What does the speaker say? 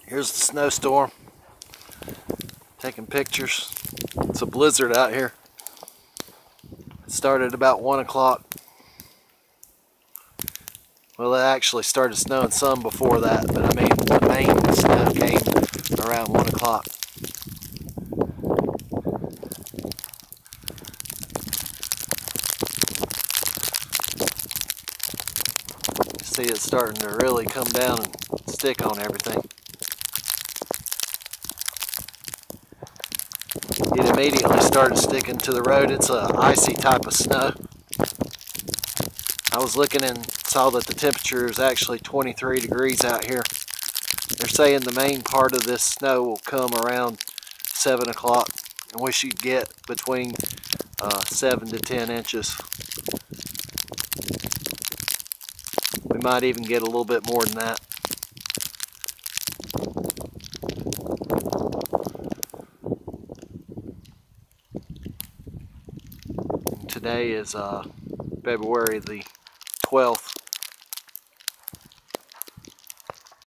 Here's the snowstorm. Taking pictures. It's a blizzard out here. It started about 1 o'clock. Well, it actually started snowing some before that, but I mean the main snow came around 1 o'clock. See, it's starting to really come down and stick on everything. It immediately started sticking to the road. It's a icy type of snow. I was looking and saw that the temperature is actually 23 degrees out here. They're saying the main part of this snow will come around 7 o'clock, and we should get between 7 to 10 inches. We might even get a little bit more than that. Today is February the 12th.